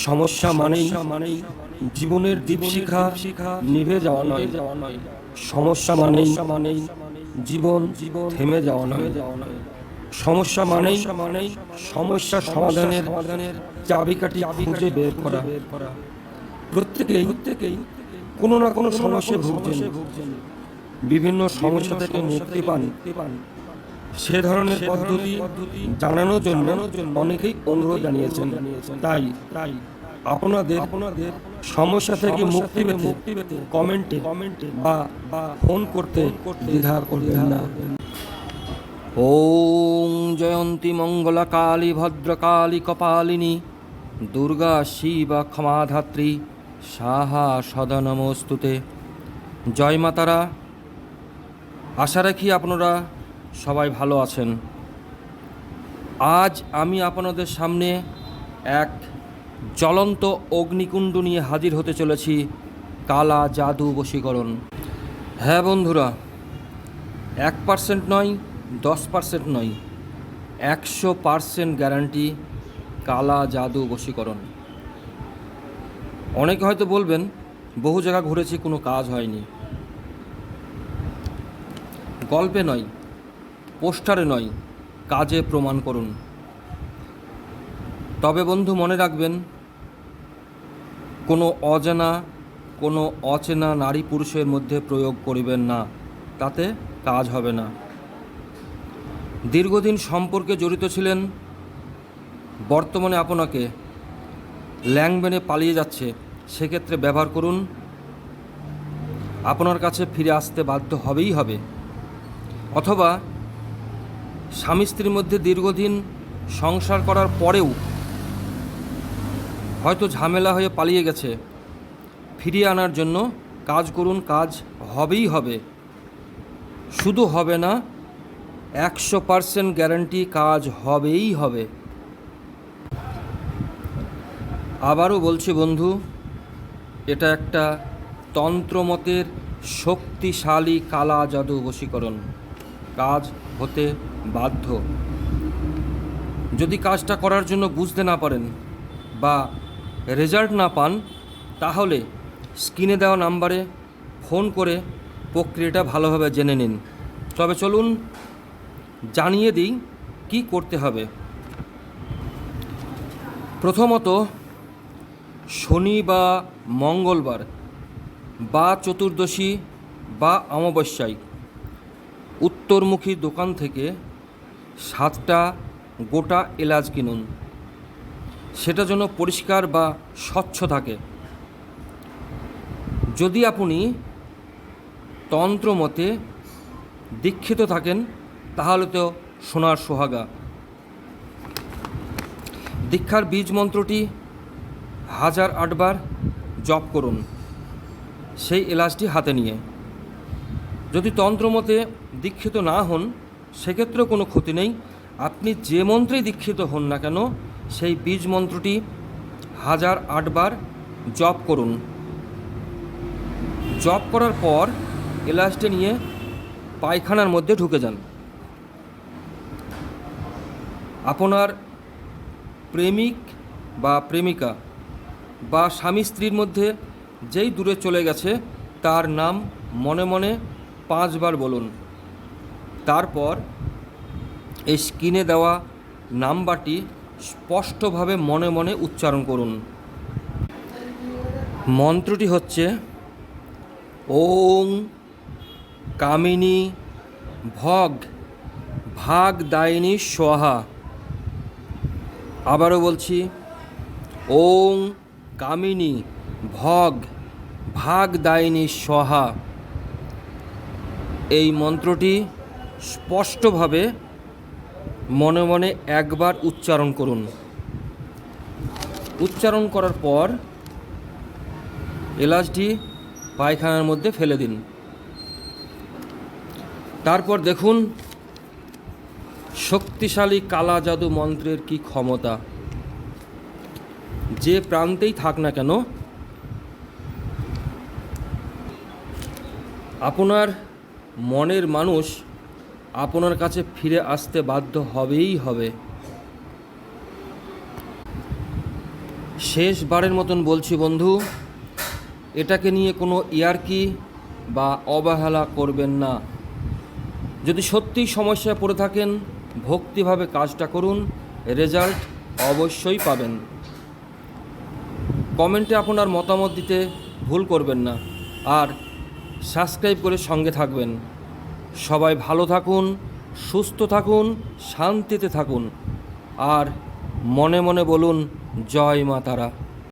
সমস্যা মানেই জীবনের দীপশিখা নিভে যাওয়া নয়। সমস্যা মানেই জীবন থেমে যাওয়া নয়। সমস্যা মানেই সমস্যা সমাধানের চাবিকাঠি খুঁজে বের করা। প্রত্যেকেই কোনো না কোনো সমস্যায় ভুগছেন। বিভিন্ন সমস্যা থেকে মুক্তি পান সে ধরনের পদ্ধতি জানানোর জন্য অনেকেই অনুরোধ জানিয়েছেন। তাই আপনাদের সমস্যা থেকে মুক্তি পেতে কমেন্টে বা ফোন করতে দ্বিধা করবেন না। ওং জয়ন্তী মঙ্গলা কালী ভদ্রকালী কপালিনী দুর্গা শিবা ক্ষমাধাত্রী সাহা সদা নমস্তুতে। জয় মাতারা। আশা রাখি আপনারা সবাই ভালো আছেন। আজ আমি আপনাদের সামনে এক জ্বলন্ত অগ্নিকুণ্ড নিয়ে হাজির হতে চলেছি, কালা জাদু বশীকরণ। হ্যাঁ বন্ধুরা, 1% নয়, 10% নয়, 100% গ্যারান্টি কালা জাদু বশীকরণ। অনেকে হয়তো বলবেন বহু জায়গা ঘুরেছি, কোনো কাজ হয়নি। গল্পে নয়, পোস্টারে নয়, কাজে প্রমাণ করুন। তবে বন্ধু মনে রাখবেন, কোনো অজানা কোনো অচেনা নারী পুরুষের মধ্যে প্রয়োগ করিবেন না, তাতে কাজ হবে না। দীর্ঘদিন সম্পর্কে জড়িত ছিলেন, বর্তমানে আপনাকে ল্যাংবেনে পালিয়ে যাচ্ছে, সেক্ষেত্রে ব্যবহার করুন, আপনার কাছে ফিরে আসতে বাধ্য হবেই হবে। অথবা স্বামী স্ত্রীর মধ্যে দীর্ঘদিন সংসার করার পরেও হয়তো ঝামেলা হয়ে পালিয়ে গেছে, ফিরিয়ে আনার জন্য কাজ করুন, কাজ হবেই হবে। শুধু হবে না, 100% গ্যারান্টি কাজ হবেই হবে। আবারও বলছি বন্ধু, এটা একটা তন্ত্রমতের শক্তিশালী কালা জাদু বশীকরণ, কাজ হতে বাধ্য। যদি কাজটা করার জন্য বুঝতে না পারেন বা রেজাল্ট না পান, তাহলে স্ক্রিনে দেওয়া নাম্বারে ফোন করে প্রক্রিয়াটা ভালোভাবে জেনে নিন। তবে চলুন জানিয়ে দিই কি করতে হবে। প্রথমত, শনি বা মঙ্গলবার বা চতুর্দশী বা অমাবস্যায় উত্তরমুখী দোকান থেকে 7টা গোটা এলাচ কিনুন। সেটা যেন পরিষ্কার বা স্বচ্ছ থাকে। যদি আপনি তন্ত্রমতে দীক্ষিত থাকেন, তাহলে তো সোনার সোহাগা। দীক্ষার বীজ মন্ত্রটি 1008 বার জপ করুন সেই এলাচটি হাতে নিয়ে। যদি তন্ত্রমতে দীক্ষিত না হন, সেক্ষেত্রেও কোনো ক্ষতি নেই। আপনি যে মন্ত্রেই দীক্ষিত হন না কেন, সেই বীজ মন্ত্রটি 1008 বার জপ করুন। জপ করার পর এলাচটি নিয়ে পায়খানার মধ্যে ঢুকে যান। আপনার প্রেমিক বা প্রেমিকা বা স্বামী স্ত্রীর মধ্যে যেই দূরে চলে গেছে, তার নাম মনে মনে 5 বার বলুন। তারপর এই স্ক্রিনে দেওয়া নাম্বারটি স্পষ্টভাবে মনে মনে উচ্চারণ করুন। মন্ত্রটি হচ্ছে ওং কামিনী ভগ ভাগ দায়িনী স্বাহা। আবারও বলছি, ওং কামিনী ভগ ভাগ দায়িনী স্বাহা। এই মন্ত্রটি স্পষ্টভাবে মনে মনে একবার উচ্চারণ করুন। উচ্চারণ করার পর এলাচটি পায়খানার মধ্যে ফেলে দিন। তারপর দেখুন শক্তিশালী কালা জাদু মন্ত্রের কি ক্ষমতা। যে প্রান্তেই থাক না কেন, আপনার মনের মানুষ আপনার কাছে ফিরে আসতে বাধ্য হবেই হবে। শেষবারের মতন বলছি বন্ধু, এটাকে নিয়ে কোনো ইয়ার্কি বা অবহেলা করবেন না। যদি সত্যিই সমস্যায় পড়ে থাকেন, ভক্তিভাবে কাজটা করুন, রেজাল্ট অবশ্যই পাবেন। কমেন্টে আপনার মতামত দিতে ভুল করবেন না, আর সাবস্ক্রাইব করে সঙ্গে থাকবেন। সবাই ভালো থাকুন, সুস্থ থাকুন, শান্তিতে থাকুন, আর মনে মনে বলুন জয় মা তারা।